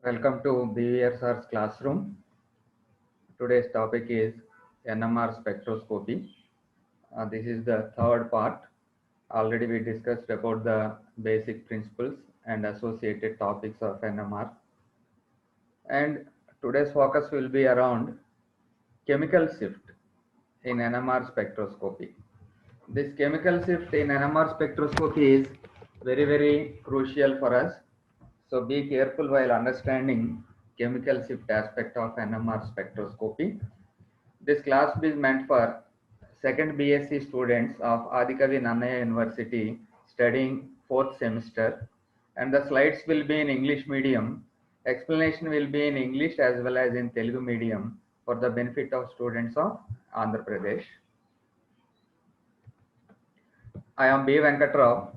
Welcome to BVSR's classroom. Today's topic is NMR spectroscopy. This is the third part. Already we discussed about the basic principles and associated topics of NMR. And today's focus will be around chemical shift in NMR spectroscopy. This chemical shift in NMR spectroscopy is very crucial for us. So be careful while understanding chemical shift aspect of NMR spectroscopy. This class is meant for second BSc students of Adikavi Nannaya University studying fourth semester, and the slides will be in English medium. Explanation will be in English as well as in Telugu medium for the benefit of students of Andhra Pradesh. I am B. Venkatrao,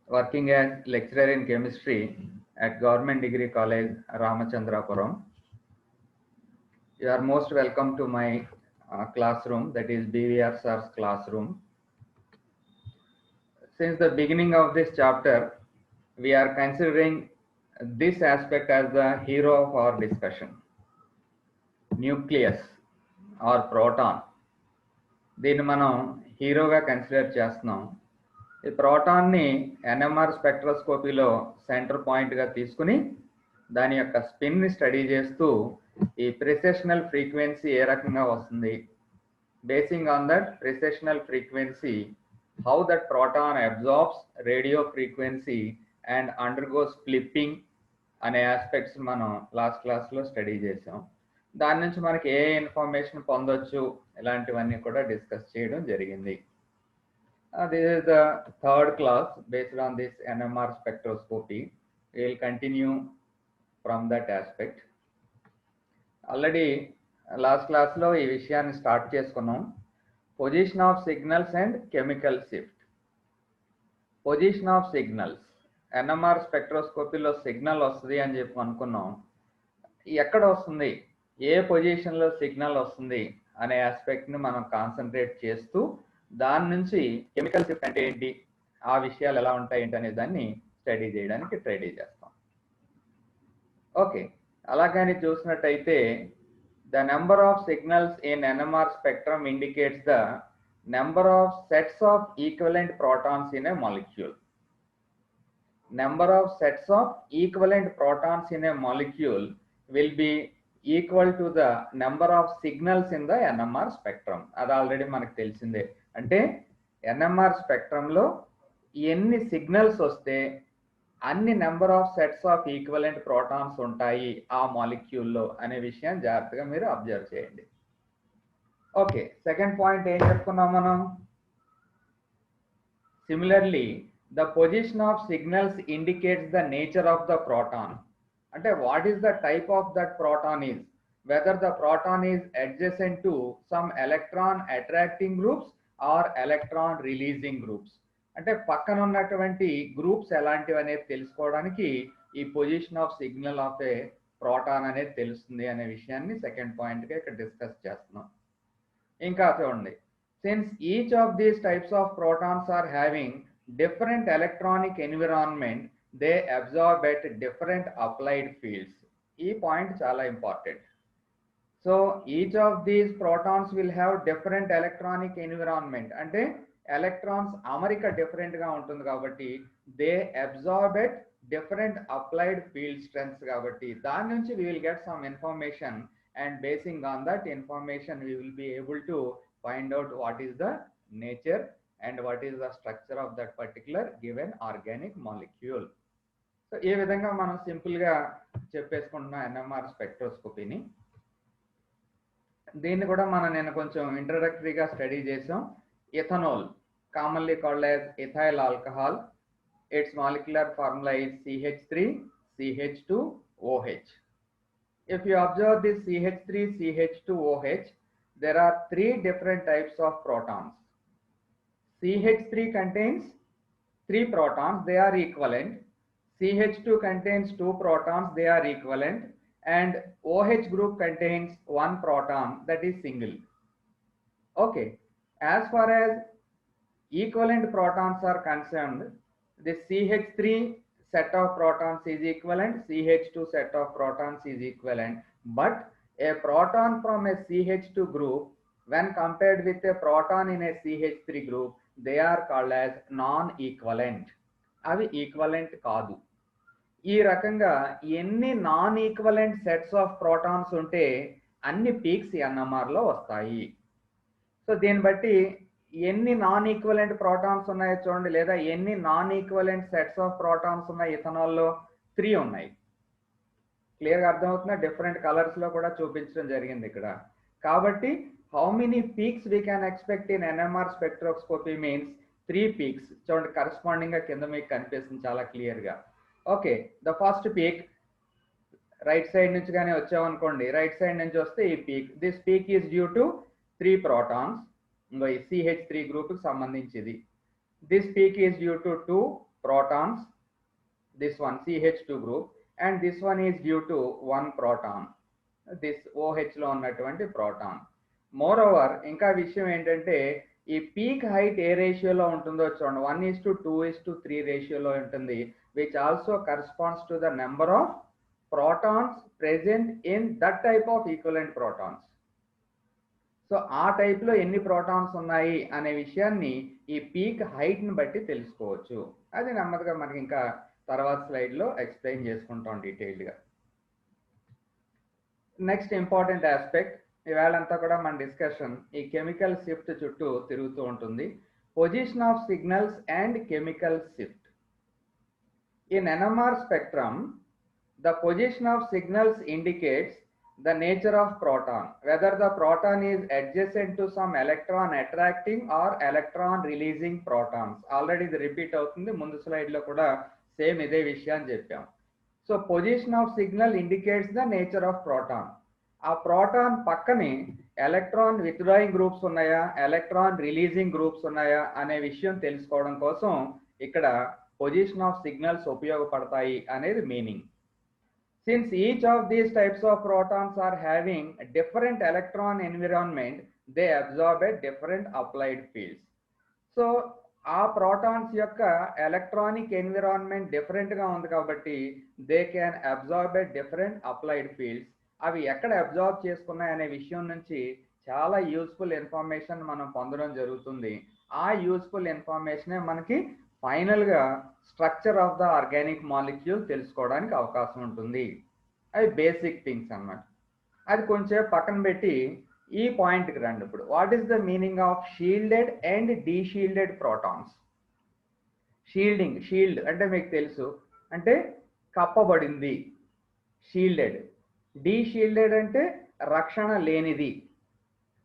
working as lecturer in chemistry at Government Degree College, Ramachandrapuram. You are most welcome to my classroom, that is BVR Sir's classroom. Since the beginning of this chapter, we are considering this aspect as the hero of our discussion. Nucleus or proton. దీన్ని మనం హీరోగా consider చేస్తున్నాం. ఈ ప్రోటాన్ని NMR స్పెక్ట్రోస్కోపీలో centre పాయింట్గా తీసుకుని దాని యొక్క స్పిన్ని study చేస్తూ ఈ ప్రిసెషనల్ ఫ్రీక్వెన్సీ ఏ రకంగా వస్తుంది, basing on that precessional frequency how that proton absorbs radio frequency and undergoes flipping అనే ఆస్పెక్ట్స్ మనం లాస్ట్ క్లాస్లో స్టడీ చేసాం. దాని నుంచి మనకి ఏ ఇన్ఫర్మేషన్ పొందొచ్చు ఇలాంటివన్నీ కూడా డిస్కస్ చేయడం జరిగింది. This is the third class based on this NMR spectroscopy. we will continue from that aspect. Already last క్లాస్లో ఈ విషయాన్ని స్టార్ట్ చేసుకున్నాం. Position of signals and chemical shift. Position of signals, NMR స్పెక్ట్రోస్కోపీలో సిగ్నల్ వస్తుంది అని చెప్పి అనుకున్నాం. ఎక్కడ వస్తుంది, ఏ పొజిషన్లో సిగ్నల్ వస్తుంది అనే ఆస్పెక్ట్ని మనం కాన్సన్ట్రేట్ చేస్తూ దాని నుంచి కెమికల్ షిఫ్ట్ అంటే ఏంటి, ఆ విషయాలు ఎలా ఉంటాయి ఏంటి అనే దాన్ని స్టడీ చేయడానికి ట్రై చేస్తాం. ఓకే, అలాగని చూసినట్టయితే the number of signals in NMR spectrum indicates the number of sets of equivalent protons in a molecule. Number of sets of equivalent protons in a molecule will be equal to the number of signals in the NMR spectrum. అది already మనకు తెలిసిందే. అంటే NMR స్పెక్ట్రంలో ఎన్ని signals వస్తే అన్ని number of sets of equivalent protons ఉంటాయి ఆ మాలిక్యూల్లో అనే విషయం జాగ్రత్తగా మీరు అబ్జర్వ్ చేయండి. ఓకే, సెకండ్ పాయింట్ ఏం చెప్పుకున్నాం మనం? Similarly the position of signals indicates the nature of the proton. అంటే what is the type of that proton is, whether the proton is adjacent to some electron attracting groups or electron releasing groups. అంటే పక్కన ఉన్నటువంటి groups ఎలాంటివి అనేది తెలుసుకోవడానికి ఈ position of signal of a proton అనేది తెలుస్తుంది అనే విషయాన్ని సెకండ్ పాయింట్గా ఇక్కడ డిస్కస్ చేస్తున్నాం. ఇంకా చూడండి, since each of these types of protons are having different electronic environment, they absorb at different applied fields. ఈ పాయింట్ చాలా important. So each of these protons will have different electronic environment, అంటే electrons అమరిక డిఫరెంట్గా ఉంటుంది కాబట్టి they absorb at different applied field strengths. కాబట్టి దాని నుంచి we will get some information and basing on that information we will be able to find out what is the nature and what is the structure of that particular given organic molecule. So ఈ విధంగా మనం సింపుల్గా చెప్పేసుకుంటున్నాం NMR స్పెక్ట్రోస్కోపీని. దీన్ని కూడా నేను కొంచెం ఇంట్రడక్టరీగా study చేసాం. Ethanol, commonly called as ethyl alcohol, its molecular formula is CH3 CH2OH. If you observe this CH3 CH2OH, there are three different types of protons. CH3 contains 3 protons, they are equivalent. CH2 contains 2 protons, they are equivalent, and OH group contains 1 proton, that is single. Okay, as far as equivalent protons are concerned, the CH3 set of protons is equivalent, CH2 set of protons is equivalent, but a proton from a CH2 group when compared with a proton in a CH3 group, they are called as non-equivalent. అవి equivalent కాదు. ఈ రకంగా ఎన్ని non equivalent sets of protons ఉంటే అన్ని peaks ఎన్ఎంఆర్లో వస్తాయి. So దీన్ని బట్టి ఎన్ని నాన్ ఈక్వలెంట్ ప్రోటాన్స్ ఉన్నాయో చూడండి, లేదా ఎన్ని non equivalent sets of protons ఉన్నాయి ఇథనాల్లో 3 ఉన్నాయి. క్లియర్గా అర్థమవుతుందా? డిఫరెంట్ కలర్స్లో కూడా చూపించడం జరిగింది ఇక్కడ. కాబట్టి how many peaks we can expect in NMR spectroscopy means 3 peaks. చూడండి కరస్పాండింగ్గా కింద మీకు కనిపిస్తుంది చాలా క్లియర్గా. Okay, the first peak right side నుంచి కానీ వచ్చామనుకోండి, రైట్ సైడ్ నుంచి వస్తే ఈ peak, this peak is due to 3 protons, ఇంకో ఈ CH3 గ్రూప్కి సంబంధించింది. This peak is due to 2 protons, this one CH2 group, and this one is due to 1 proton, this OHలో ఉన్నటువంటి ప్రోటాన్. మోర్ ఓవర్ ఇంకా విషయం ఏంటంటే ఈ పీక్ హైట్ ఏ రేషియోలో ఉంటుందో చూడండి, 1:2:3 రేషియోలో ఉంటుంది, which also corresponds to the number of protons present in that type of equivalent protons. So ఆ టైప్లో ఎన్ని ప్రోటాన్స్ ఉన్నాయి అనే విషయాన్ని ఈ పీక్ హైట్ని బట్టి తెలుసుకోవచ్చు. అది నెమ్మదిగా మనకి ఇంకా తర్వాత స్లైడ్లో ఎక్స్ప్లెయిన్ చేసుకుంటాం డీటెయిల్డ్గా. నెక్స్ట్ ఇంపార్టెంట్ ఆస్పెక్ట్ ఇవాళంతా కూడా మన డిస్కషన్ ఈ కెమికల్ షిఫ్ట్ చుట్టూ తిరుగుతూ ఉంటుంది. Position of signals and chemical shift. In NMR spectrum the position of signals indicates the nature of proton, whether the proton is adjacent to some electron attracting or electron releasing protons. Already ఇది repeat అవుతుంది, ముందు స్లైడ్లో కూడా same ఇదే విషయాన్ని చెప్పాం. So position of signal indicates the nature of proton. ఆ proton పక్కనే ఎలక్ట్రాన్ విత్డ్రాయింగ్ గ్రూప్స్ ఉన్నాయా, ఎలక్ట్రాన్ రిలీజింగ్ గ్రూప్స్ ఉన్నాయా అనే విషయం తెలుసుకోవడం కోసం ఇక్కడ పొజిషన్ ఆఫ్ సిగ్నల్స్ ఉపయోగపడతాయి అనేది meaning. Since each of these types of protons are having a different electron environment, they absorb a different applied fields. So ఆ protons యొక్క electronic environment different గా ఉంది కాబట్టి they can absorb a different applied fields. అవి ఎక్కడ absorb చేసుకున్నాయి అనే విషయం నుంచి చాలా యూస్ఫుల్ ఇన్ఫర్మేషన్ మనం పొందడం జరుగుతుంది. ఆ యూస్ఫుల్ ఇన్ఫర్మేషనే మనకి ఫైనల్గా structure of the organic molecule తెలుసుకోవడానికి అవకాశం ఉంటుంది. అవి బేసిక్ థింగ్స్ అన్నమాట. అది కొంచెం పక్కన పెట్టి ఈ పాయింట్కి రండి. ఇప్పుడు what is the meaning of shielded and deshielded protons? Shield అంటే మీకు తెలుసు, అంటే కప్పబడింది, షీల్డెడ్. డీషీల్డెడ్ అంటే రక్షణ లేనిది.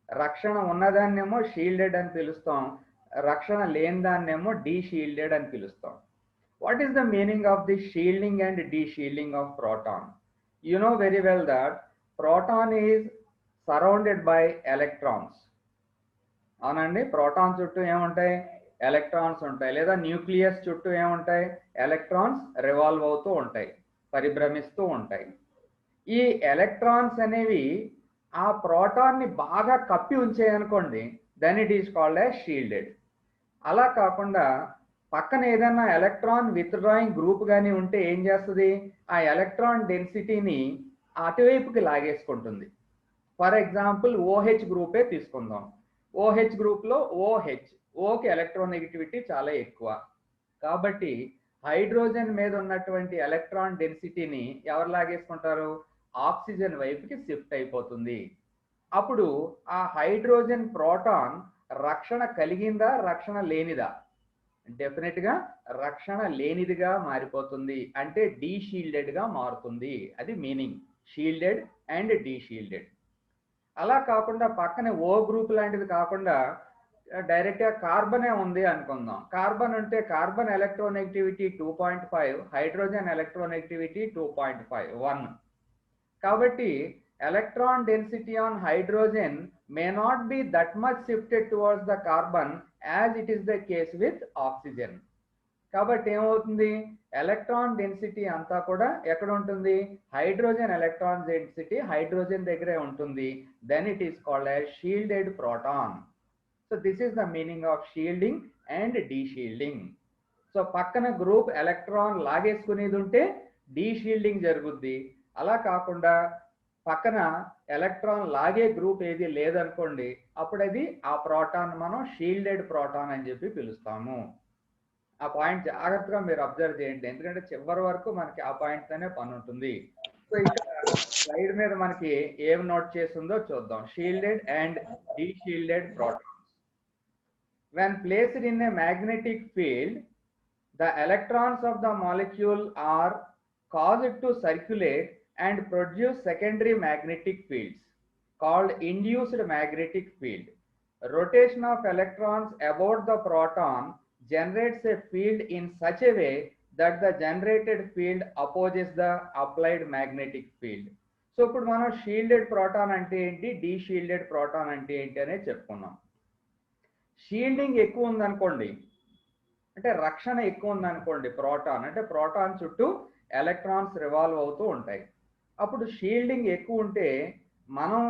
రక్షణ ఉన్నదాన్నేమో షీల్డెడ్ అని పిలుస్తాం, రక్షణ లేని దాన్నేమో డీషీల్డెడ్ అని పిలుస్తాం. What is the meaning of the shielding and deshielding of proton? You know very well that proton is surrounded by electrons. అవునండి, ప్రోటాన్ చుట్టూ ఏముంటాయి? ఎలక్ట్రాన్స్ ఉంటాయి. లేదా న్యూక్లియస్ చుట్టూ ఏముంటాయి? ఎలక్ట్రాన్స్ రివాల్వ్ అవుతూ ఉంటాయి, పరిభ్రమిస్తూ ఉంటాయి. ఈ ఎలక్ట్రాన్స్ అనేవి ఆ ప్రోటాన్ని బాగా కప్పి ఉంచాయనుకోండి, then it is called as shielded. అలా కాకుండా పక్కన ఏదైనా ఎలక్ట్రాన్ విత్డ్రాయింగ్ గ్రూప్ కానీ ఉంటే ఏం చేస్తుంది? ఆ ఎలక్ట్రాన్ డెన్సిటీని అటువైపుకి లాగేసుకుంటుంది. ఫర్ ఎగ్జాంపుల్ OH గ్రూపే తీసుకుందాం. OH గ్రూప్లో ఓకి ఎలక్ట్రోనెగటివిటీ చాలా ఎక్కువ కాబట్టి హైడ్రోజన్ మీద ఉన్నటువంటి ఎలక్ట్రాన్ డెన్సిటీని ఎవరు లాగేసుకుంటారు? ఆక్సిజన్ వైపుకి షిఫ్ట్ అయిపోతుంది. అప్పుడు ఆ హైడ్రోజన్ ప్రోటాన్ రక్షణ కలిగిందా, రక్షణ లేనిదా? డెఫినెట్గా రక్షణ లేనిదిగా మారిపోతుంది, అంటే డీషీల్డెడ్గా మారుతుంది. అది మీనింగ్, షీల్డెడ్ అండ్ డీషీల్డెడ్. అలా కాకుండా పక్కన ఓ గ్రూప్ లాంటిది కాకుండా డైరెక్ట్గా కార్బనే ఉంది అనుకుందాం. కార్బన్ ఉంటే కార్బన్ ఎలక్ట్రోనెగటివిటీ 2.5, హైడ్రోజన్ ఎలక్ట్రోనెగటివిటీ 2.5 కాబట్టి electron density on hydrogen may not be that much shifted towards the carbon as it is the case with oxygen. కాబట్టి ఏమవుతుంది? ఎలక్ట్రాన్ డెన్సిటీ అంతా కూడా ఎక్కడ ఉంటుంది? హైడ్రోజన్ ఎలక్ట్రాన్ డెన్సిటీ హైడ్రోజన్ దగ్గరే ఉంటుంది. Then it is called as shielded proton. So this is the meaning of shielding and deshielding. So పక్కన group electron లాగేసుకునేది ఉంటే డీ షీల్డింగ్ జరుగుద్ది. అలా కాకుండా పక్కన ఎలక్ట్రాన్ లాగే గ్రూప్ ఏది లేదనుకోండి, అప్పుడు అది ఆ ప్రోటాన్ మనం షీల్డెడ్ ప్రోటాన్ అని చెప్పి పిలుస్తాము. ఆ పాయింట్ జాగ్రత్తగా మీరు అబ్జర్వ్ చేయండి, ఎందుకంటే చివరి వరకు మనకి ఆ పాయింట్ తోనే పని ఉంటుంది. సో ఇక్కడ స్లైడ్ మీద మనకి ఏం నోట్ చేస్తుందో చూద్దాం. Shielded and deshielded protons. When placed in a magnetic field, the electrons of the molecule are caused to circulate and produce secondary magnetic fields called induced magnetic field. Rotation of electrons about the proton generates a field in such a way that the generated field opposes the applied magnetic field. So ఇప్పుడు మనం shielded proton అంటే ఏంటి, డీషీల్డెడ్ proton అంటే ఏంటి అనేది చెప్పుకున్నాం. Shielding ఎక్కువ ఉందనుకోండి, అంటే రక్షణ ఎక్కువ ఉందనుకోండి, ప్రోటాన్ అంటే ప్రోటాన్ చుట్టూ ఎలక్ట్రాన్స్ రివాల్వ్ అవుతూ ఉంటాయి. అప్పుడు షీల్డింగ్ ఎక్కువ ఉంటే మనం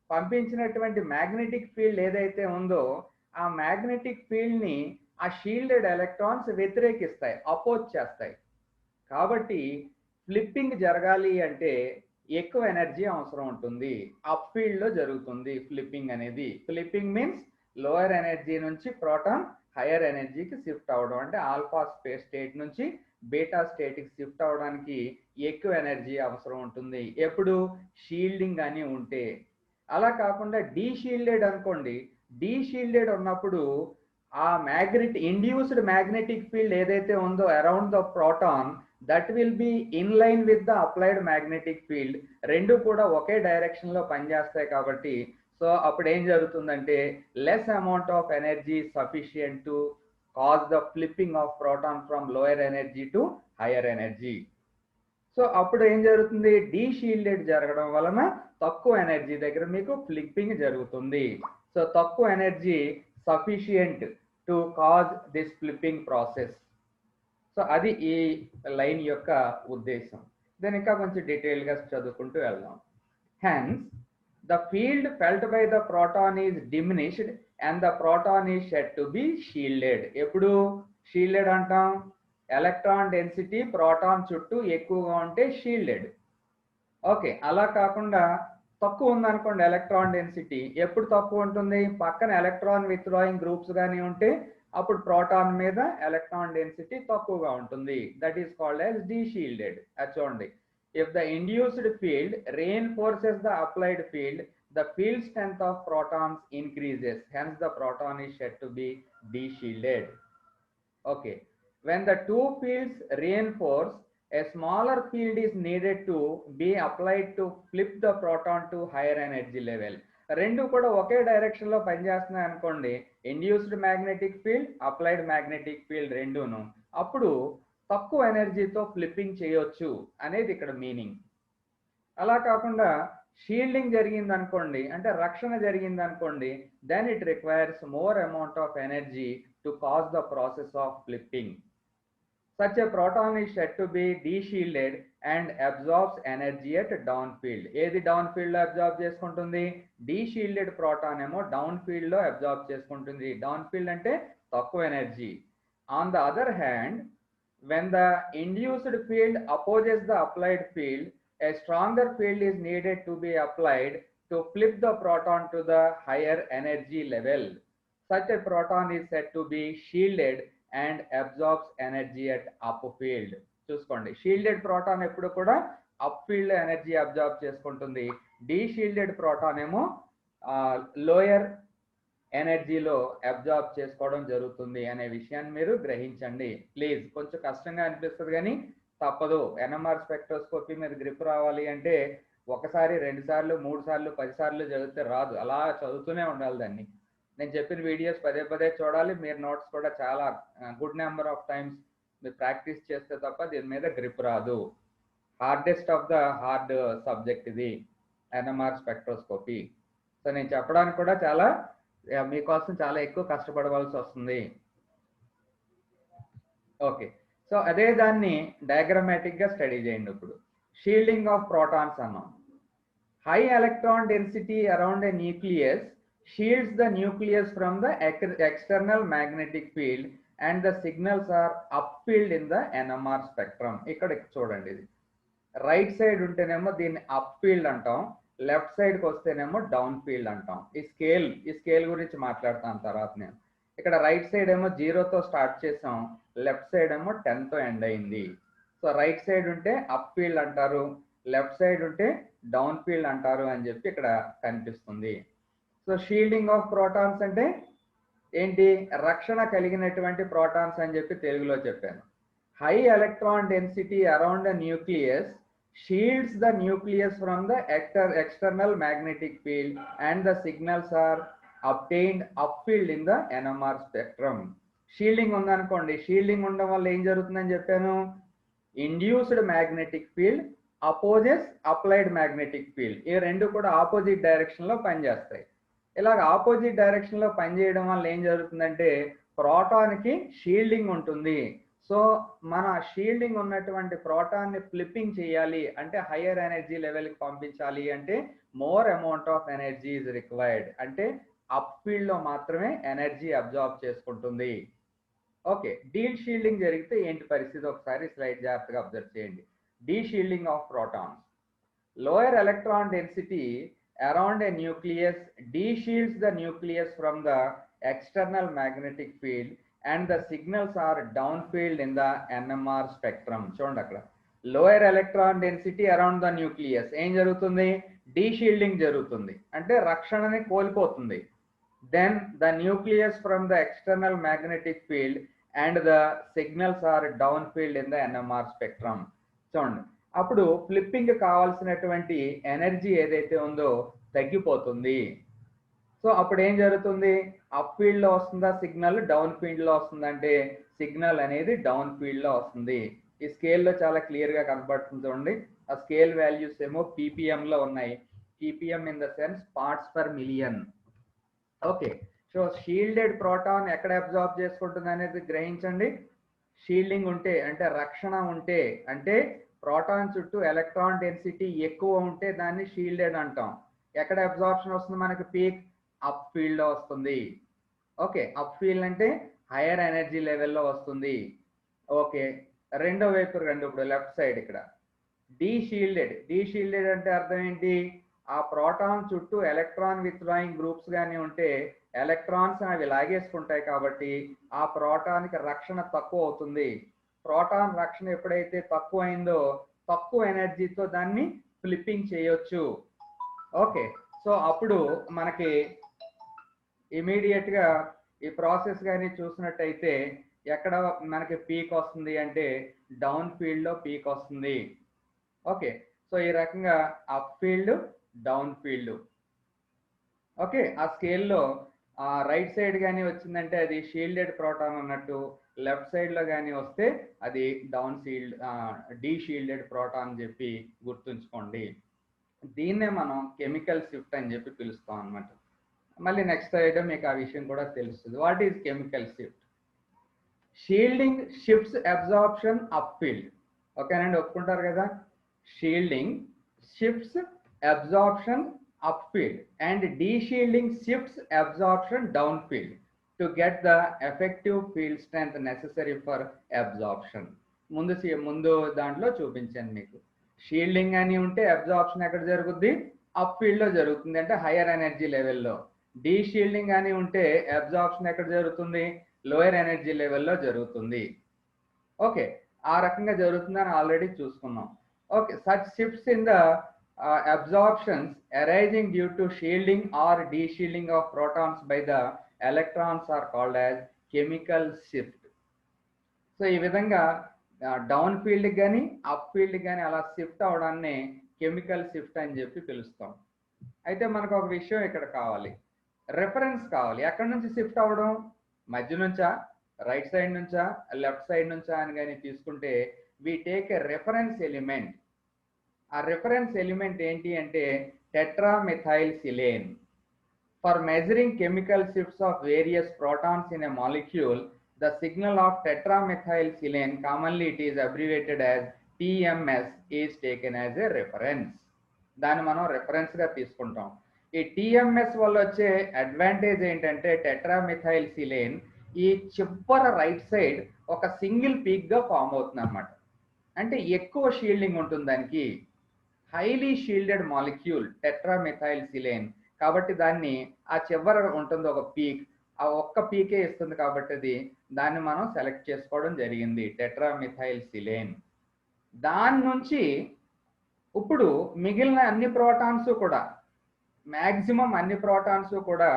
పంపించినటువంటి మ్యాగ్నెటిక్ ఫీల్డ్ ఏదైతే ఉందో ఆ మ్యాగ్నెటిక్ ఫీల్డ్ని ఆ షీల్డెడ్ ఎలక్ట్రాన్స్ వ్యతిరేకిస్తాయి, అపోజ్ చేస్తాయి. కాబట్టి ఫ్లిప్పింగ్ జరగాలి అంటే ఎక్కువ ఎనర్జీ అవసరం ఉంటుంది. అప్ ఫీల్డ్లో జరుగుతుంది ఫ్లిప్పింగ్ అనేది. ఫ్లిప్పింగ్ మీన్స్ లోయర్ ఎనర్జీ నుంచి ప్రోటాన్ హైయర్ ఎనర్జీకి షిఫ్ట్ అవ్వడం, అంటే ఆల్ఫా స్టేట్ నుంచి బీటా స్టేట్కి షిఫ్ట్ అవ్వడానికి ఎక్కువ ఎనర్జీ అవసరం ఉంటుంది ఎప్పుడు షీల్డింగ్ అని ఉంటే. అలా కాకుండా డీషీల్డెడ్ అనుకోండి, డీషీల్డెడ్ ఉన్నప్పుడు ఆ ఇండ్యూస్డ్ మ్యాగ్నెటిక్ ఫీల్డ్ ఏదైతే ఉందో around the proton that will be in line with the applied magnetic field. రెండు కూడా ఒకే డైరెక్షన్లో పనిచేస్తాయి కాబట్టి సో అప్పుడు ఏం జరుగుతుందంటే less amount of energy sufficient to cause the flipping of proton from lower energy to higher energy. So అప్పుడు ఏం జరుగుతుంది, డీషీల్డెడ్ జరగడం వలన తక్కువ ఎనర్జీ దగ్గర మీకు ఫ్లిప్పింగ్ జరుగుతుంది. సో తక్కువ energy sufficient to cause this flipping process. So అది ఈ లైన్ యొక్క ఉద్దేశం. దీని ఇంకా కొంచెం డీటెయిల్గా చదువుకుంటూ వెళ్దాం. Hence the field felt by the proton is diminished and the proton is said to be shielded. ఎప్పుడు షీల్డెడ్ అంటాం, ఎలక్ట్రాన్ డెన్సిటీ ప్రోటాన్ చుట్టూ ఎక్కువగా ఉంటే షీల్డెడ్. ఓకే, అలా కాకుండా తక్కువ ఉందనుకోండి ఎలక్ట్రాన్ డెన్సిటీ, ఎప్పుడు తక్కువ ఉంటుంది, పక్కన ఎలక్ట్రాన్ విత్డ్రాయింగ్ గ్రూప్స్ కానీ ఉంటే అప్పుడు ప్రోటాన్ మీద ఎలక్ట్రాన్ డెన్సిటీ తక్కువగా ఉంటుంది. That is called as deshielded. అది చూడండి, if the induced field reinforces the applied field, the field strength of protons increases. Hence, the proton is said to be deshielded. Okay. When the two fields reinforce, a smaller field is needed to be applied to flip the proton to higher energy level. రెండు కూడా ఒకే direction లో పనిచేస్తున్నాయి అనుకోండి, induced magnetic field, applied magnetic field రెండును, అప్పుడు తక్కువ ఎనర్జీతో flipping చేయొచ్చు అనేది ఇక్కడ మీనింగ్. అలా కాకుండా షీల్డింగ్ జరిగింది అనుకోండి, అంటే రక్షణ జరిగింది అనుకోండి, then it requires more amount of energy to cause the process of flipping. Such a proton is said to be deshielded and absorbs energy at down field. ఏది డౌన్ ఫీల్డ్ లో అబ్జార్బ్ చేసుకుంటుంది, deshielded proton ఏమో down field లో absorb చేసుకుంటుంది. Down field అంటే తక్కువ energy. On the other hand, when the induced field opposes the applied field, a stronger field is needed to be applied to flip the proton to the higher energy level. Such a proton is said to be shielded and absorbs energy at up field. చూసుకోండి, shielded proton ఎప్పుడు కూడా up field energy absorb చేసుకుంటుంది. Deshielded proton ఏమో lower ఎనర్జీలో absorb చేసుకోవడం జరుగుతుంది అనే విషయాన్ని మీరు గ్రహించండి ప్లీజ్. కొంచెం కష్టంగా అనిపిస్తుంది కానీ తప్పదు. ఎన్ఎంఆర్ స్పెక్ట్రోస్కోపీ మీద గ్రిప్ రావాలి అంటే ఒకసారి, 2 సార్లు, 3 సార్లు, 10 సార్లు చదివితే రాదు. అలా చదువుతూనే ఉండాలి దాన్ని. నేను చెప్పిన వీడియోస్ పదే పదే చూడాలి. మీరు నోట్స్ కూడా చాలా గుడ్ నెంబర్ ఆఫ్ టైమ్స్ మీరు ప్రాక్టీస్ చేస్తే తప్ప దీని మీద గ్రిప్ రాదు. Hardest of the hard subject ఇది ఎన్ఎంఆర్ స్పెక్ట్రోస్కోపీ. సో నేను చెప్పడానికి కూడా చాలా మీకోసం చాలా ఎక్కువ కష్టపడవలసి వస్తుంది. ఓకే, సో అదే దాన్ని డయాగ్రమాటిక్ గా స్టడీ చేయండి. ఇప్పుడు షీల్డింగ్ ఆఫ్ ప్రోటాన్స్ అన్నాం. High electron density around a nucleus shields the nucleus from the external magnetic field and the signals are upfield in the NMR spectrum. ఇక్కడ చూడండి, ఇది రైట్ సైడ్ ఉంటేనేమో దీన్ని అప్ ఫీల్డ్ అంటాం, left సైడ్కి వస్తేనేమో down field అంటాం. ఈ స్కేల్ గురించి మాట్లాడతాను తర్వాత నేను. ఇక్కడ రైట్ సైడ్ ఏమో 0తో స్టార్ట్ చేసాం, లెఫ్ట్ సైడ్ ఏమో 10తో ఎండ్ అయింది. సో రైట్ సైడ్ ఉంటే అప్ ఫీల్డ్ అంటారు, లెఫ్ట్ సైడ్ ఉంటే డౌన్ ఫీల్డ్ అంటారు అని చెప్పి ఇక్కడ కనిపిస్తుంది. సో షీల్డింగ్ ఆఫ్ ప్రోటాన్స్ అంటే ఏంటి? రక్షణ కలిగినటువంటి ప్రోటాన్స్ అని చెప్పి తెలుగులో చెప్పాను. High electron density around the nucleus shields the nucleus from the external magnetic field and the signals are obtained upfield in the NMR spectrum. Shielding ఉందనుకోండి, షీల్డింగ్ ఉండడం వల్ల ఏం జరుగుతుందని చెప్పాను? Induced magnetic field opposes applied magnetic field, ఈ రెండు కూడా opposite డైరెక్షన్లో పనిచేస్తాయి. ఇలాగ ఆపోజిట్ డైరెక్షన్లో పనిచేయడం వల్ల ఏం జరుగుతుందంటే ప్రోటాన్కి షీల్డింగ్ ఉంటుంది. సో మన షీల్డింగ్ ఉన్నటువంటి ప్రోటాన్ని ఫ్లిప్పింగ్ చేయాలి అంటే హయ్యర్ ఎనర్జీ లెవెల్కి పంపించాలి అంటే more amount of energy is required. అంటే అప్ ఫీల్డ్లో మాత్రమే ఎనర్జీ అబ్జార్బ్ చేసుకుంటుంది. ఓకే, డీ షీల్డింగ్ జరిగితే ఏంటి పరిస్థితి ఒకసారి స్లైడ్ జాగ్రత్తగా అబ్జర్వ్ చేయండి. Deshielding of protons. Lower electron density around a nucleus deshields the nucleus from the external magnetic field and the signals are downfield in the NMR spectrum. చూడండి, అక్కడ lower electron density around the nucleus ఏం జరుగుతుంది? Deshielding జరుగుతుంది, అంటే రక్షణని కోల్పోతుంది. Then the nucleus from the external magnetic field and the signals are down field in the NMR spectrum. చూడండి, అప్పుడు ఫ్లిప్పింగ్ కావాల్సినటువంటి ఎనర్జీ ఏదైతే ఉందో తగ్గిపోతుంది. సో అప్పుడు ఏం జరుగుతుంది? అప్ ఫీల్డ్లో వస్తుందా సిగ్నల్, డౌన్ ఫీల్డ్లో వస్తుందంటే సిగ్నల్ అనేది డౌన్ ఫీల్డ్లో వస్తుంది. ఈ స్కేల్లో చాలా క్లియర్గా కనబడుతుంది చూడండి. ఆ స్కేల్ వాల్యూస్ ఏమో పీపీఎంలో ఉన్నాయి. Ppm in the sense parts per million. Okay, so shielded proton ఎక్కడ అబ్జార్బ్ చేసుకుంటుంది అనేది గ్రహించండి. షీల్డింగ్ ఉంటే అంటే రక్షణ ఉంటే, అంటే ప్రోటాన్ చుట్టూ ఎలక్ట్రాన్ డెన్సిటీ ఎక్కువ ఉంటే దాన్ని షీల్డెడ్ అంటాం. ఎక్కడ అబ్జార్ప్షన్ వస్తుంది మనకి? పీక్ అప్ ఫీల్డ్లో వస్తుంది. ఓకే, అప్ ఫీల్డ్ అంటే హైయర్ ఎనర్జీ లెవెల్లో వస్తుంది. ఓకే, రెండో వైపు రండి, ఇప్పుడు లెఫ్ట్ సైడ్ ఇక్కడ డీషీల్డెడ్ అంటే అర్థం ఏంటి? ఆ ప్రోటాన్ చుట్టూ ఎలక్ట్రాన్ విత్డ్రాయింగ్ గ్రూప్స్ కానీ ఉంటే ఎలక్ట్రాన్స్ అవి లాగేసుకుంటాయి కాబట్టి ఆ ప్రోటాన్కి రక్షణ తక్కువ అవుతుంది. ప్రోటాన్ రక్షణ ఎప్పుడైతే తక్కువ అయిందో తక్కువ ఎనర్జీతో దాన్ని ఫ్లిప్పింగ్ చేయొచ్చు. ఓకే, సో అప్పుడు మనకి ఇమీడియట్గా ఈ ప్రాసెస్ కానీ చూసినట్టయితే ఎక్కడ మనకి పీక్ వస్తుంది అంటే డౌన్ ఫీల్డ్లో పీక్ వస్తుంది. ఓకే, సో ఈ రకంగా up field, down field. Okay, ఆ స్కేల్లో రైట్ సైడ్ కానీ వచ్చిందంటే అది షీల్డెడ్ ప్రోటాన్ అన్నట్టు, లెఫ్ట్ సైడ్లో కానీ వస్తే అది డౌన్ డీషీల్డెడ్ ప్రోటాన్ అని చెప్పి గుర్తుంచుకోండి. దీన్నే మనం కెమికల్ షిఫ్ట్ అని చెప్పి పిలుస్తాం అన్నమాట. మళ్ళీ నెక్స్ట్ సైడ్ మీకు ఆ విషయం కూడా తెలుస్తుంది. What is chemical shift? Shielding shifts absorption up field. ఓకేనండి, ఒప్పుకుంటారు కదా? Shielding shifts absorption up field and deshielding shifts absorption down field to get the effective field strength necessary for absorption. ముందు దాంట్లో చూపించాను మీకు. షీల్డింగ్ అని ఉంటే అబ్జార్ప్షన్ ఎక్కడ జరుగుద్ది? అప్ ఫీల్డ్లో జరుగుతుంది, అంటే హైయర్ ఎనర్జీ లెవెల్లో. డీషీల్డింగ్ అని ఉంటే అబ్జార్ప్షన్ ఎక్కడ జరుగుతుంది? లోయర్ ఎనర్జీ లెవెల్లో జరుగుతుంది. ఓకే, ఆ రకంగా జరుగుతుందని ఆల్రెడీ చూసుకున్నాం. Okay, such shifts in the absorptions arising due to shielding or deshielding of protons by the electrons are called as chemical shift. So ఈ విధంగా డౌన్ ఫీల్డ్ కానీ అప్ ఫీల్డ్ కానీ అలా షిఫ్ట్ అవడాన్ని కెమికల్ షిఫ్ట్ అని చెప్పి పిలుస్తాం. అయితే మనకు ఒక విషయం ఇక్కడ కావాలి, రెఫరెన్స్ కావాలి. ఎక్కడి నుంచి షిఫ్ట్ అవ్వడం? మధ్య నుంచా, రైట్ సైడ్ నుంచా, లెఫ్ట్ సైడ్ నుంచా అని కానీ తీసుకుంటే we take a reference element. ఆ రెఫరెన్స్ ఎలిమెంట్ ఏంటి అంటే tetramethyl-silane. For measuring chemical shifts of various protons in a molecule, the signal of tetramethyl-silane, commonly it is abbreviated as TMS, is taken as a reference. దాన్ని మనం రెఫరెన్స్గా తీసుకుంటాం. ఈ TMS వల్ల వచ్చే advantage ఏంటంటే tetramethyl-silane ఈ చివర రైట్ సైడ్ ఒక సింగిల్ పీక్ గా ఫామ్ అవుతుంది అనమాట. అంటే ఎక్కువ షీల్డింగ్ ఉంటుంది దానికి. Highly shielded molecule tetramethyl silane, కాబట్టి దాన్ని ఆ చివర ఉంటుంది ఒక పీక్, ఆ ఒక్క పీకే ఇస్తుంది కాబట్టి దాన్ని మనం సెలెక్ట్ చేసుకోవడం జరిగింది, టెట్రామిథైల్ సిలేన్. దాని నుంచి ఇప్పుడు మిగిలిన అన్ని ప్రోటాన్స్ కూడా, మ్యాక్సిమం అన్ని ప్రోటాన్స్ కూడా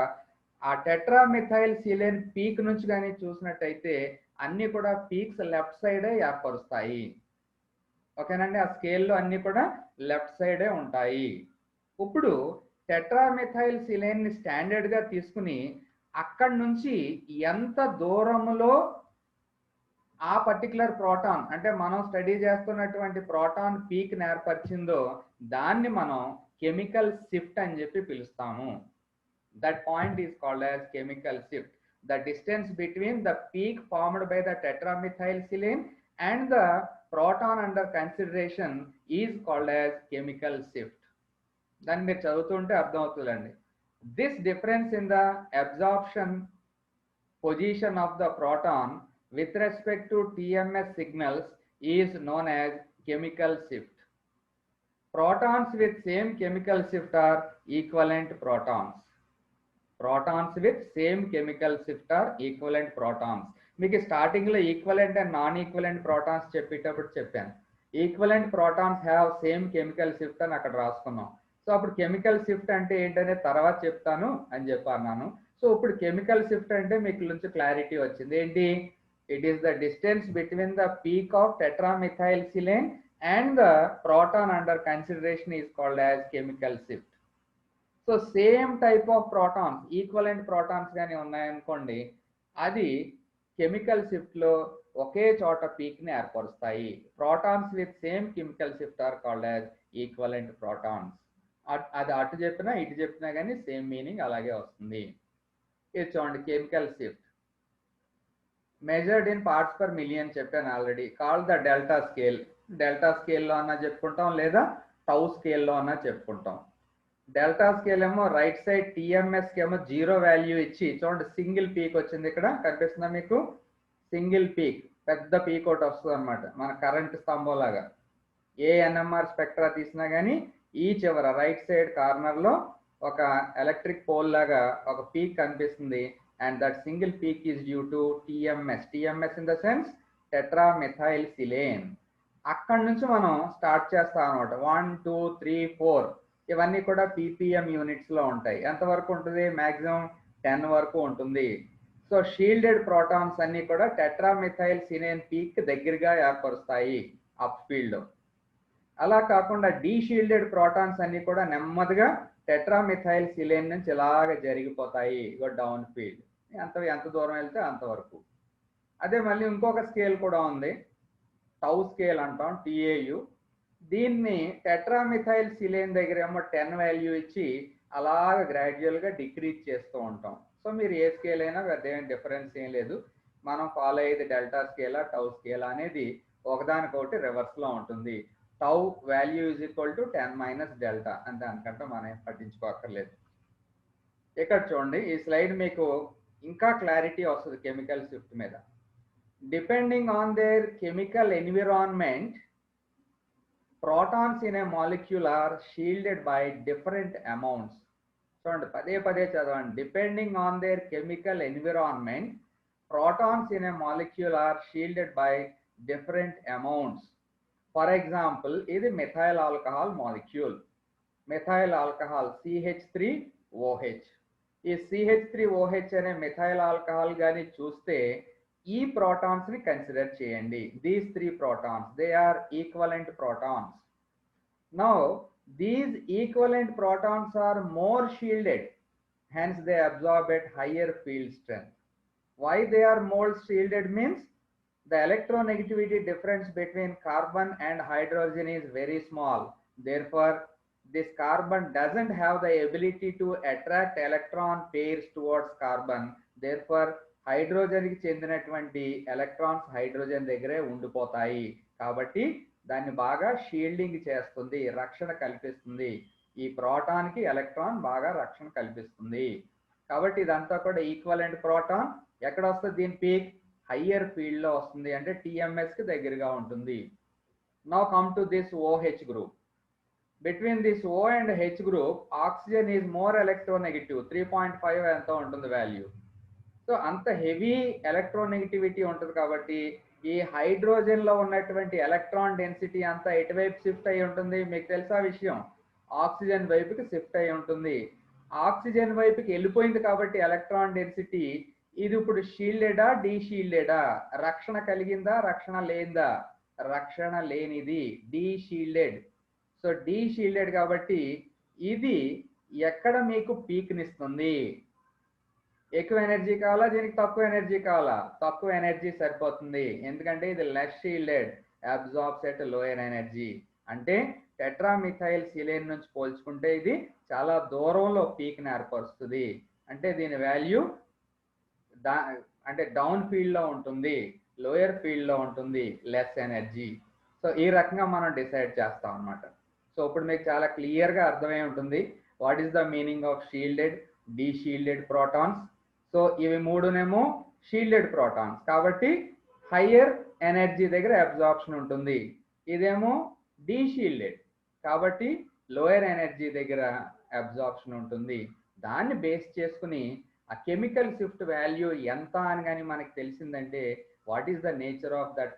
ఆ టెట్రామిథైల్ సిలేన్ పీక్ నుంచి కానీ చూసినట్టయితే అన్ని కూడా పీక్స్ లెఫ్ట్ సైడే ఏర్పరుస్తాయి. ఓకేనండి, ఆ స్కేల్లో అన్ని కూడా లెఫ్ట్ సైడే ఉంటాయి. ఇప్పుడు టెట్రామిథైల్ సిలేన్ ని స్టాండర్డ్ గా తీసుకుని అక్కడి నుంచి ఎంత దూరంలో ఆ పర్టికులర్ ప్రోటాన్, అంటే మనం స్టడీ చేస్తున్నటువంటి ప్రోటాన్ పీక్ ఏర్పరిచిందో దాన్ని మనం కెమికల్ షిఫ్ట్ అని చెప్పి పిలుస్తాము. That point is called as chemical shift. The distance between the peak formed by the tetramethylsilane and the proton under consideration is called as chemical shift. దాన్ని మీరు చదువుతుంటే అర్థం అవుతుందండి. This difference in the absorption position of the proton with respect to TMS signals is known as chemical shift. Protons with same chemical shift are equivalent protons. Protons with same chemical shift are equivalent protons. మీకు starting లో equivalent and non equivalent protons చెప్పేటప్పుడు చెప్పాను. Equivalent protons have same chemical shift అని అక్కడ రాసుకున్నాం. So అప్పుడు chemical shift అంటే ఏంటనే తర్వాత చెప్తాను అని చెప్పన్నాను. సో ఇప్పుడు కెమికల్ షిఫ్ట్ అంటే మీకు నుంచి క్లారిటీ వచ్చింది. ఏంటి? It is the distance between the peak of tetramethyl silane and the proton under consideration is called as chemical shift. So same type of protons, equivalent protons కానీ ఉన్నాయనుకోండి, అది chemical shift లో ఒకే చోట పీక్ ని ఏర్పరుస్తాయి. Protons with same chemical shift are called as equivalent protons. అది అటు చెప్పినా ఇటు చెప్పినా కానీ సేమ్ మీనింగ్ అలాగే వస్తుంది. ఇది చూడండి, chemical shift measured in parts per million చెప్పాను already. Call the delta scale. Delta స్కేల్లో అన్నా చెప్పుకుంటాం, లేదా టౌ స్కేల్లో అన్నా చెప్పుకుంటాం. డెల్టా స్కేల్ ఏమో రైట్ సైడ్ టిఎంఎస్ కి ఏమో 0 వాల్యూ ఇచ్చి, చూడండి సింగిల్ పీక్ వచ్చింది ఇక్కడ కనిపిస్తుందా మీకు? సింగిల్ పీక్, పెద్ద పీక్ ఒకటి వస్తుంది అనమాట, మన కరెంట్ స్తంభం లాగా. ఏ ఎన్ఎంఆర్ స్పెక్ట్రా తీసినా కానీ ఈ చివర రైట్ సైడ్ కార్నర్ లో ఒక ఎలక్ట్రిక్ పోల్ లాగా ఒక పీక్ కనిపిస్తుంది. And that single peak is due to TMS. TMS in the sense tetramethyl silane. అక్కడి నుంచి మనం స్టార్ట్ చేస్తాం అనమాట. 1 2 3 4 ఇవన్నీ కూడా పీపీఎం యూనిట్స్ లో ఉంటాయి. ఎంతవరకు ఉంటుంది? మాక్సిమం 10 వరకు ఉంటుంది. సో షీల్డెడ్ ప్రోటాన్స్ అన్ని కూడా టెట్రామిథైల్ సిలేన్ పీక్ దగ్గరగా ఏర్పరుస్తాయి అప్ ఫీల్డ్. అలా కాకుండా డీషీల్డెడ్ ప్రోటాన్స్ అన్ని కూడా నెమ్మదిగా టెట్రామిథైల్ సిలేన్ నుంచి ఇలాగ జరిగిపోతాయి డౌన్ ఫీల్డ్. ఎంత దూరం వెళ్తే అంతవరకు. అదే మళ్ళీ ఇంకొక స్కేల్ కూడా ఉంది, టౌ స్కేల్ అంటాం, టిఏయు. దీన్ని టెట్రామిథైల్ సిలేన్ దగ్గర ఏమో 10 వాల్యూ ఇచ్చి అలాగ గ్రాడ్యువల్ గా డిక్రీజ్ చేస్తూ ఉంటాం. సో మీరు ఏ స్కేల్ అయినా పెద్ద డిఫరెన్స్ ఏం లేదు. మనం ఫాలో అయ్యేది డెల్టా స్కేలా టౌ స్కేలా అనేది ఒకదానికొకటి రివర్స్ లో ఉంటుంది. Tau value is equal to 10 minus delta అంతే, అనుకంటే మనం పట్టించుకోక్కర్లేదు. ఇక్కడ చూడండి, ఈ స్లైడ్ మీకు ఇంకా క్లారిటీ వస్తుంది కెమికల్ షిఫ్ట్ మీద. Depending on their chemical environment, protons in a molecule are shielded by different amounts. చూడండి, పదే చదవండి. Depending on their chemical environment, protons in a molecule are shielded by different amounts. For example, ఇది methyl alcohol molecule. Methyl alcohol CH3OH. ఈ CH3OH అనే methyl alcohol గాని చూస్తే ఈ protons ని కన్సిడర్ చేయండి. These 3 protons, they are equivalent protons. Now these equivalent protons are more shielded, hence they absorb at higher field strength. Why they are more shielded means the electronegativity difference between carbon and hydrogen is very small. Therefore this carbon doesn't have the ability to attract electron pairs towards carbon. Therefore hydrogen కి చెందినటువంటి electrons hydrogen దగ్గరే ఉండిపోతాయి. కాబట్టి దాన్ని బాగా shielding చేస్తుంది, రక్షణ కల్పిస్తుంది. ఈ ప్రోటాన్ కి ఎలక్ట్రాన్ బాగా రక్షణ కల్పిస్తుంది. కాబట్టి ఇదంతా కూడా ఈక్వలెంట్ ప్రోటాన్, ఎక్కడ వస్తుంది దీని పీక్? హయ్యర్ ఫీల్డ్ లో వస్తుంది, అంటే టిఎంఎస్ కి దగ్గరగా ఉంటుంది. Now come to this OH group. Between this O and H group oxygen is more electronegative, 3.5 ఎంతో ఉంటుంది వాల్యూ. సో అంత హెవీ ఎలక్ట్రోనెగటివిటీ ఉంటుంది కాబట్టి ఈ హైడ్రోజన్ లో ఉన్నటువంటి ఎలక్ట్రాన్ డెన్సిటీ అంతా ఎటువైపు షిఫ్ట్ అయి ఉంటుంది? మీకు తెలుసా విషయం? ఆక్సిజన్ వైపుకి షిఫ్ట్ అయి ఉంటుంది. ఆక్సిజన్ వైపుకి వెళ్ళిపోయింది కాబట్టి ఎలక్ట్రాన్ డెన్సిటీ ఇది ఇప్పుడు షీల్డెడా డీషీల్డెడా? రక్షణ కలిగిందా రక్షణ లేనిదా? రక్షణ లేనిది, డీషీల్డెడ్. సో డీషీల్డెడ్ కాబట్టి ఇది ఎక్కడ మీకు పీక్ నిస్తుంది? ఎక్కువ ఎనర్జీ కావాలా దీనికి తక్కువ ఎనర్జీ కావాలా? తక్కువ ఎనర్జీ సరిపోతుంది, ఎందుకంటే ఇది less shielded, absorbs at lower energy. అంటే టెట్రామిథైల్ సిలేన్ నుంచి పోల్చుకుంటే ఇది చాలా దూరంలో పీక్ ని ఏర్పరుస్తుంది. అంటే దీని వాల్యూ అంటే డౌన్ ఫీల్డ్ లో ఉంటుంది, లోయర్ ఫీల్డ్ లో ఉంటుంది, లెస్ ఎనర్జీ. సో ఈ రకంగా మనం డిసైడ్ చేస్తాం అన్నమాట. సో ఇప్పుడు మీకు చాలా క్లియర్ గా అర్థమై ఉంటుంది what is the meaning of shielded, deshielded protons. So ఇవి మూడునేమో షీల్డెడ్ ప్రోటాన్స్ కాబట్టి హయ్యర్ ఎనర్జీ దగ్గర అబ్జార్ప్షన్ ఉంటుంది. ఇదేమో డీషీల్డెడ్ కాబట్టి లోయర్ ఎనర్జీ దగ్గర అబ్జార్ప్షన్ ఉంటుంది. దాన్ని బేస్ చేసుకుని ఆ కెమికల్ షిఫ్ట్ వాల్యూ ఎంత అని కానీ మనకి తెలిసిందంటే what is the nature of that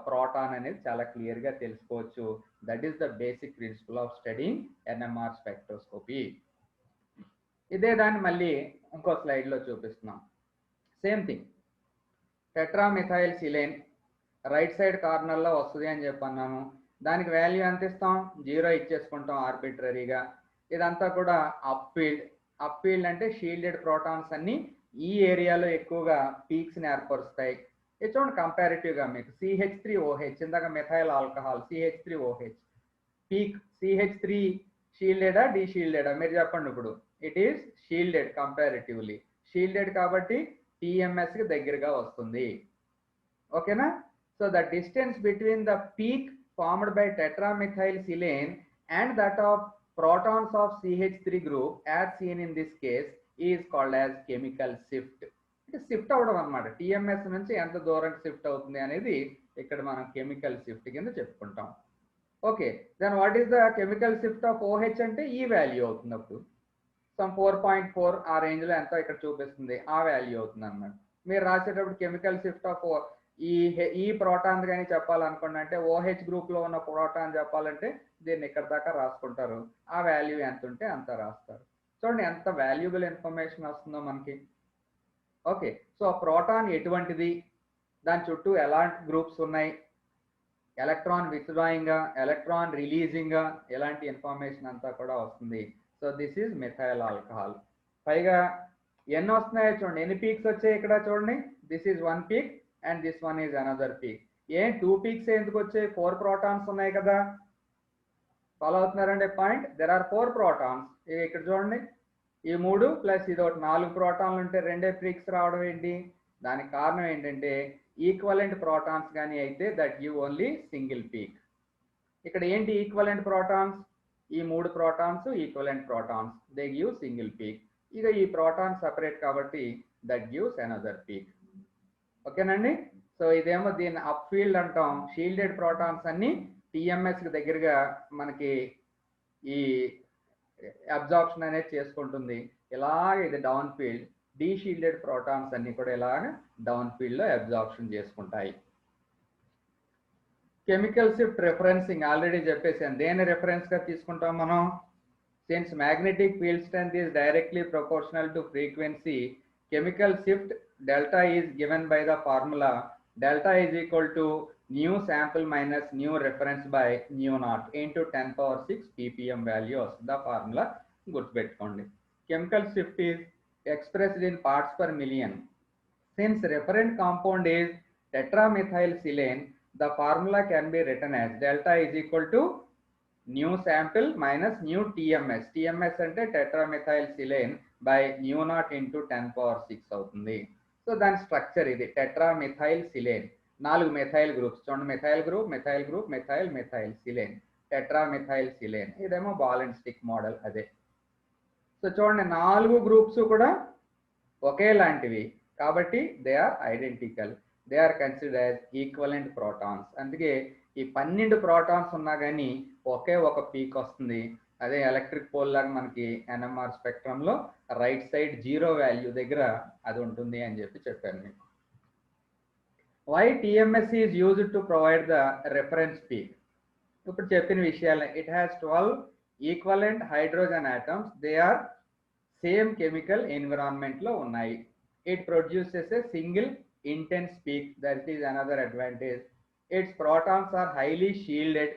proton అనేది చాలా క్లియర్ గా తెలుసుకోవచ్చు. That is the basic principle of studying NMR spectroscopy. ఇదే దాన్ని మళ్ళీ ఇంకో స్లైడ్ లో చూపిస్తున్నాం. Same thing, tetramethyl silane right side corner లో వస్తుంది అని చెప్పన్నాము. దానికి వాల్యూ ఎంత ఇస్తాం? 0 ఇచ్చేసుకుంటాం ఆర్బిట్రరీగా. ఇదంతా కూడా అప్ ఫీల్డ్. అప్ ఫీల్డ్ అంటే షీల్డెడ్ ప్రోటాన్స్ అన్ని ఈ ఏరియాలో ఎక్కువగా పీక్స్ ని ఏర్పరుస్తాయి. ఇది చూడండి కంపారిటివ్ గా మీకు CH3OH, ఇందాక methyl alcohol CH3OH peak. CH3 షీల్డెడా డీషీల్డెడా? మీరు చెప్పండి ఇప్పుడు. It is shielded, comparatively shielded కాబట్టి TMS కి దగ్గరగా వస్తుంది. ఓకేనా? So the distance between the peak formed by tetramethylsilane and that of protons of CH3 group as seen in this case is called as chemical shift. అంటే shift అవడం అన్నమాట. TMS నుంచి ఎంత దూరం షిఫ్ట్ అవుతుంది అనేది ఇక్కడ మనం కెమికల్ షిఫ్ట్ కింద చెప్పుకుంటాం. Okay, then what is the chemical shift of OH అంటే ఈ వాల్యూ అవుతుంది. అప్పుడు సమ్ 4.4 ఆ రేంజ్ లో ఎంతో ఇక్కడ చూపిస్తుంది, ఆ వాల్యూ అవుతుంది అన్నమాట. మీరు రాసేటప్పుడు కెమికల్ షిఫ్ట్ ఆఫ్ ఈ ప్రోటాన్ కానీ చెప్పాలనుకోండి, అంటే OH గ్రూప్ లో ఉన్న ప్రోటాన్ చెప్పాలంటే దీన్ని ఇక్కడ దాకా రాసుకుంటారు. ఆ వాల్యూ ఎంత ఉంటే అంత రాస్తారు. చూడండి ఎంత వాల్యుబుల్ ఇన్ఫర్మేషన్ వస్తుందో మనకి. ఓకే, సో ప్రోటాన్ ఎటువంటిది, దాని చుట్టూ ఎలాంటి గ్రూప్స్ ఉన్నాయి, ఎలక్ట్రాన్ విత్డ్రాయింగ్ గా ఎలక్ట్రాన్ రిలీజింగ్ గా ఎలాంటి ఇన్ఫర్మేషన్ అంతా కూడా వస్తుంది. So this is methyl alcohol. పైగా ఎన్ని వస్తున్నాయో చూడండి, ఎన్ని పీక్స్ వచ్చాయి ఇక్కడ చూడండి. This is 1 peak and this one is another peak. 2 peaks ఎందుకు వచ్చాయి? 4 ప్రోటాన్స్ ఉన్నాయి కదా. ఫాలో అవుతున్నారంటే పాయింట్. There are 4 protons. ఇక్కడ చూడండి, ఈ 3 ప్లస్ ఇది ఒకటి 4 ప్రోటాన్లు ఉంటే 2 పీక్స్ రావడం ఏంటి? దానికి కారణం ఏంటంటే ఈక్వలెంట్ ప్రోటాన్స్ కానీ అయితే that give only single peak. ఇక్కడ ఏంటి ఈక్వలెంట్ ప్రోటాన్స్? ఈ 3 protons equivalent protons, they give single peak. ఇక ఈ ప్రోటాన్ సెపరేట్ కాబట్టి దట్ గివ్స్ అనదర్ పీక్. ఓకేనండి. సో ఇదేమో దీన్ని అప్ ఫీల్డ్ అంటాం. షీల్డెడ్ ప్రోటాన్స్ అన్ని TMS కి దగ్గరగా మనకి ఈ అబ్జార్ప్షన్ అనేది చేసుకుంటుంది. ఇలాగ ఇది డౌన్ ఫీల్డ్. డీషీల్డెడ్ ప్రోటాన్స్ అన్ని కూడా ఇలాగ డౌన్ ఫీల్డ్ లో అబ్జార్ప్షన్ చేసుకుంటాయి. కెమికల్ షిఫ్ట్ రిఫరెన్సింగ్ ఆల్రెడీ చెప్పేసాను. దేని రిఫరెన్స్ గా తీసుకుంటాం మనం? Since magnetic field strength is directly proportional to frequency, chemical shift delta is given by the formula delta is equal to new sample minus new reference by mu naught into 10⁶ ppm value of the formula. గుర్తుపెట్టుకోండి. chemical shift is expressed in parts per million. Since referent compound is tetramethylsilane, the formula can be written as delta is equal to new sample minus new TMS. TMS అంటే tetramethylsilane by mu naught into 10⁶ అవుతుంది. So దాని structure ఇది tetramethylsilane. 4 methyl groups చూడండి, methyl group, methyl group, methyl, methyl, silane, tetramethylsilane. ఇదేమో ball and stick model అదే. So చూడండి 4 groups కూడా ఒకేలాంటివి కాబట్టి they are identical, they are considered as equivalent protons. అందుకే ఈ 12 ప్రోటాన్స్ ఉన్నా కానీ ఒకే ఒక పీక్ వస్తుంది. అదే ఎలక్ట్రిక్ పోల్ లాగా మనకి ఎన్ఎంఆర్ స్పెక్ట్రంలో రైట్ సైడ్ 0 వాల్యూ దగ్గర అది ఉంటుంది అని చెప్పాను మీకు. Why TMS is used to provide the reference peak. ఇప్పుడు చెప్పిన విషయాలు, it has 12 equivalent hydrogen atoms, they are same chemical environment లో ఉన్నాయి. It produces a single intense peak, that is another advantage. Its protons are highly shielded,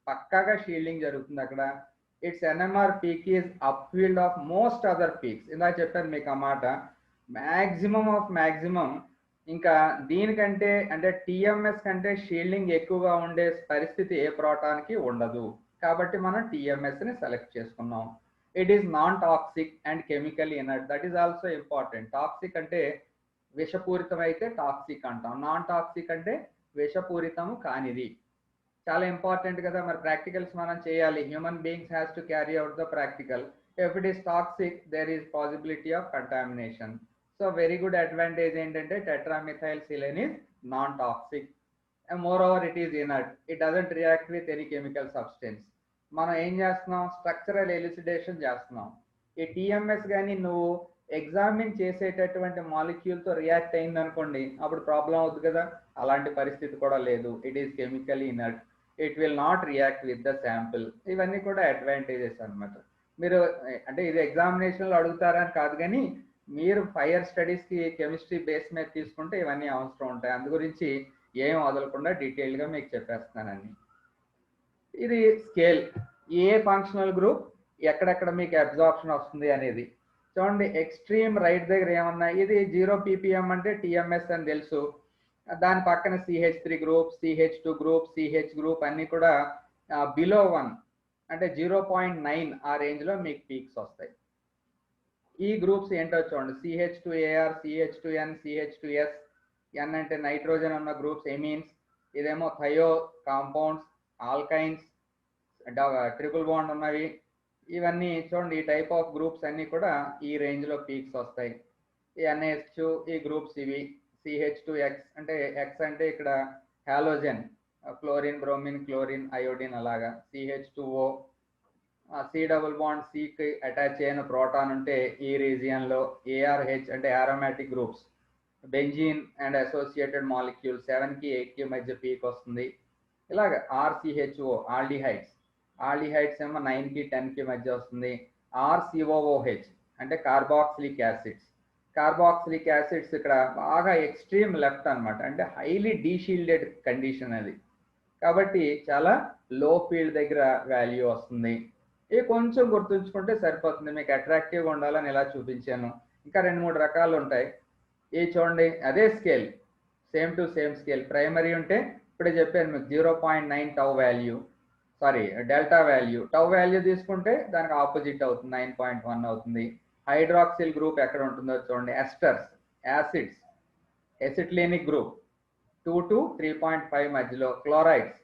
పక్కాగా shielding జరుగుతుంది అక్కడ. Its NMR peak is up field of most other peaks. ఇందాక చెప్పాను మీకు ఆ మాట, మ్యాక్సిమం ఆఫ్ మ్యాక్సిమం. ఇంకా దీనికంటే అంటే టిఎంఎస్ కంటే షీల్డింగ్ ఎక్కువగా ఉండే పరిస్థితి ఏ ప్రోటాన్కి ఉండదు. కాబట్టి మనం టిఎంఎస్ని సెలెక్ట్ చేసుకున్నాం. It is non toxic and chemical inert, that is also important. Toxic అంటే విషపూరితం అయితే టాక్సిక్ అంటాం, నాన్ టాక్సిక్ అంటే విషపూరితం కానిది. చాలా ఇంపార్టెంట్ కదా, మరి ప్రాక్టికల్స్ మనం చేయాలి. Human beings has to carry out the practical. If it is toxic there is possibility of contamination. So very good advantage ఏంటంటే tetramethyl silane is non toxic. Moreover it is inert, it doesn't react with any chemical substance. మనం ఏం చేస్తున్నాం, structural ఎలిసిడేషన్ చేస్తున్నాం. ఈ TMS కానీ నువ్వు examine చేసేటటువంటి మాలిక్యూల్తో react అయింది అనుకోండి, అప్పుడు ప్రాబ్లం అవుతుంది కదా. అలాంటి పరిస్థితి కూడా లేదు, it is chemical inert, it will not react with the sample. ఇవన్నీ కూడా అడ్వాంటేజెస్ అనమాట. మీరు అంటే ఇది ఎగ్జామినేషన్లో అడుగుతారని కాదు, కానీ మీరు హైయర్ స్టడీస్కి కెమిస్ట్రీ బేస్ మీద తీసుకుంటే ఇవన్నీ అవసరం ఉంటాయి. అందు గురించి ఏం వదలకుండా డీటెయిల్గా మీకు చెప్పేస్తున్నానండి. ఇది స్కేల్, ఏ ఫంక్షనల్ గ్రూప్ ఎక్కడెక్కడ మీకు అబ్జార్ప్షన్ వస్తుంది అనేది చూడండి. ఎక్స్ట్రీమ్ రైట్ దగ్గర ఏమన్నా, ఇది 0 ppm అంటే టిఎంఎస్ అని తెలుసు. దాని పక్కన CH3 group, CH2 group, CH group అన్నీ కూడా బిలో 1 అంటే 0.9 ఆ రేంజ్లో మీకు పీక్స్ వస్తాయి. ఈ గ్రూప్స్ ఏంటో చూడండి, CH2AR, CH2N, CH2S. N అంటే నైట్రోజన్ ఉన్న గ్రూప్స్ ఎమీన్స్, ఇదేమో thio compounds, alkynes, triple bond ఉన్నవి. ఇవన్నీ చూడండి, ఈ టైప్ ఆఫ్ గ్రూప్స్ అన్నీ కూడా ఈ రేంజ్లో పీక్స్ వస్తాయి. ఈ NH2 ఈ గ్రూప్స్ ఇవి. CH2X అంటే X అంటే ఇక్కడ halogen, chlorine, bromine, chlorine, iodine అలాగా. CH2O, C డబుల్ బాండ్ Cకి అటాచ్ అయిన ప్రోటాన్ ఉంటే ఈ రీజియన్లో. ARH అంటే aromatic groups, benzene and associated molecule 7కి 8కి మధ్య పీక్ వస్తుంది. ఇలాగ RCHO ఆల్డిహైడ్స్, ఆల్డిహైడ్స్ ఏమో 9కి 10కి మధ్య వస్తుంది. RCOOH అంటే కార్బాక్సిలిక్ యాసిడ్స్, కార్బాక్సిలిక్ యాసిడ్స్ ఇక్కడ బాగా ఎక్స్ట్రీమ్ లెఫ్ట్ అనమాట, అంటే హైలీ డీషీల్డెడ్ కండిషన్ అది. కాబట్టి చాలా లో ఫీల్డ్ దగ్గర వాల్యూ వస్తుంది. ఇది కొంచెం గుర్తుంచుకుంటే సరిపోతుంది. మీకు అట్రాక్టివ్గా ఉండాలని ఇలా చూపించాను. ఇంకా 2-3 రకాలు ఉంటాయి. ఇది చూడండి, అదే scale, same to same scale. Primary ఉంటే ఇప్పుడే చెప్పాను మీకు 0.9 tau value, sorry delta value. Tau value తీసుకుంటే దానికి ఆపోజిట్ అవుతుంది, 9.1 అవుతుంది. హైడ్రాక్సిల్ గ్రూప్ ఎక్కడ ఉంటుందో చూడండి. Esters, acids, acetylenic group 2 to 3.5 మధ్యలో. Chlorides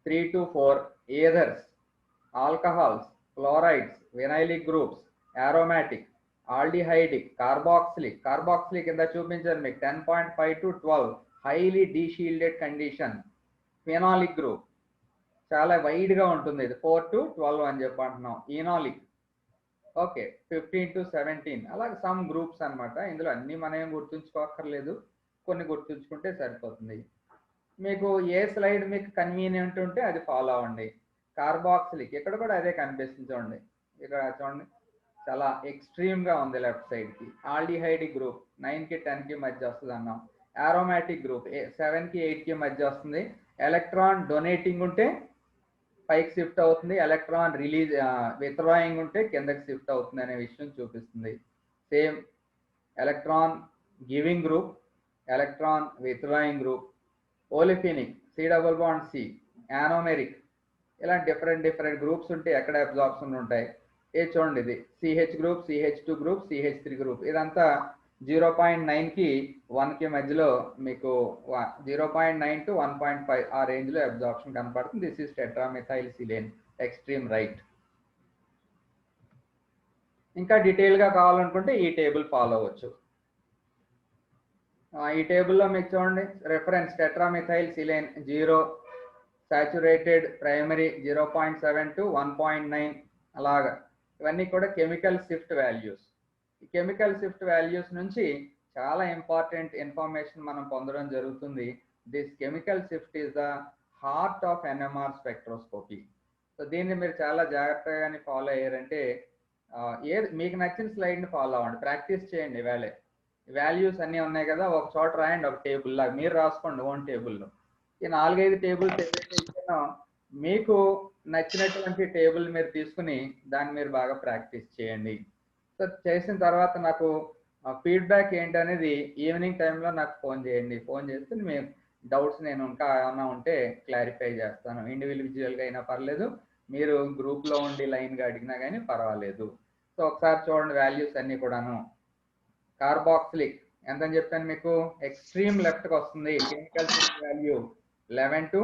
3 to 4. Ethers, alcohols, chlorides, vinylic groups, aromatic, aldehydic, carboxylic. Carboxylic కింద చూపించాను మీకు 10.5 to 12 highly deshielded condition. Phenolic group చాలా వైడ్గా ఉంటుంది, ఇది 4 to 12 అని చెప్పి అంటున్నాం. ఈనాలిక్ ఓకే 15 to 17. అలాగే సమ్ గ్రూప్స్ అనమాట. ఇందులో అన్నీ మనం ఏం గుర్తుంచుకోక్కర్లేదు, కొన్ని గుర్తుంచుకుంటే సరిపోతుంది. మీకు ఏ స్లైడ్ మీకు కన్వీనియంట్ ఉంటే అది ఫాలో అవ్వండి. కార్బాక్సిలిక్ ఇక్కడ కూడా అదే కనిపిస్తుంది చూడండి. ఇక్కడ చూడండి చాలా ఎక్స్ట్రీమ్గా ఉంది లెఫ్ట్ సైడ్కి. ఆల్డిహైడిక్ గ్రూప్ 9కి 10కి మధ్య వస్తుంది అన్నాం. ఆరోమాటిక్ గ్రూప్ 7కి 8కి మధ్య వస్తుంది. ఎలక్ట్రాన్ డొనేటింగ్ ఉంటే పైకి షిఫ్ట్ అవుతుంది, ఎలక్ట్రాన్ రిలీజ్ విత్డ్రాయింగ్ ఉంటే కిందకి షిఫ్ట్ అవుతుంది అనే విషయం చూపిస్తుంది. Same electron giving group, electron withdrawing group. Olefinic C double bond C, anomeric, ఇలా డిఫరెంట్ గ్రూప్స్ ఉంటే ఎక్కడ అబ్జార్ప్షన్ ఉంటాయి. ఏ చూడండి, ఇది CH group, CH2 group, CH3 group. ఇదంతా 0.9కి 1కి మధ్యలో మీకు 0.9 to 1.5 ఆ రేంజ్లో అబ్జార్ప్షన్ కనపడుతుంది. This is tetramethyl silane, extreme right. ఇంకా డీటెయిల్గా కావాలనుకుంటే ఈ టేబుల్ ఫాలో అవ్వచ్చు. ఈ టేబుల్లో మీకు చూడండి reference tetramethyl silane 0, saturated primary 0.7 to 1.9 అలాగా. ఇవన్నీ కూడా కెమికల్ షిఫ్ట్ వాల్యూస్. ఈ కెమికల్ షిఫ్ట్ వాల్యూస్ నుంచి చాలా ఇంపార్టెంట్ ఇన్ఫర్మేషన్ మనం పొందడం జరుగుతుంది. This chemical shift is the heart of NMR spectroscopy. So దీన్ని మీరు చాలా జాగ్రత్తగానే ఫాలో అయ్యారంటే ఏది మీకు నచ్చిన స్లైడ్ని ఫాలో అవ్వండి, ప్రాక్టీస్ చేయండి. వాల్యూస్ అన్నీ ఉన్నాయి కదా, ఒక చోట రాయండి, ఒక టేబుల్ లాగా మీరు రాసుకోండి ఓన్ టేబుల్లో. ఈ 4-5 టేబుల్స్ ఏదైతే ఇచ్చానో మీకు నచ్చినటువంటి టేబుల్ మీరు తీసుకుని దాన్ని మీరు బాగా ప్రాక్టీస్ చేయండి. సో చేసిన తర్వాత నాకు ఫీడ్బ్యాక్ ఏంటనేది ఈవినింగ్ టైంలో నాకు ఫోన్ చేయండి. ఫోన్ చేస్తే మేము డౌట్స్ నేను ఇంకా ఏమైనా ఉంటే క్లారిఫై చేస్తాను. ఇండివిజువల్గా అయినా పర్లేదు, మీరు గ్రూప్లో ఉండి లైన్గా అడిగినా కానీ పర్వాలేదు. సో ఒకసారి చూడండి వాల్యూస్ అన్నీ కూడాను. కార్బాక్సిలిక్ ఎంత అని చెప్పాను మీకు, ఎక్స్ట్రీమ్ లెఫ్ట్కి వస్తుంది కెమికల్ వాల్యూ 11 to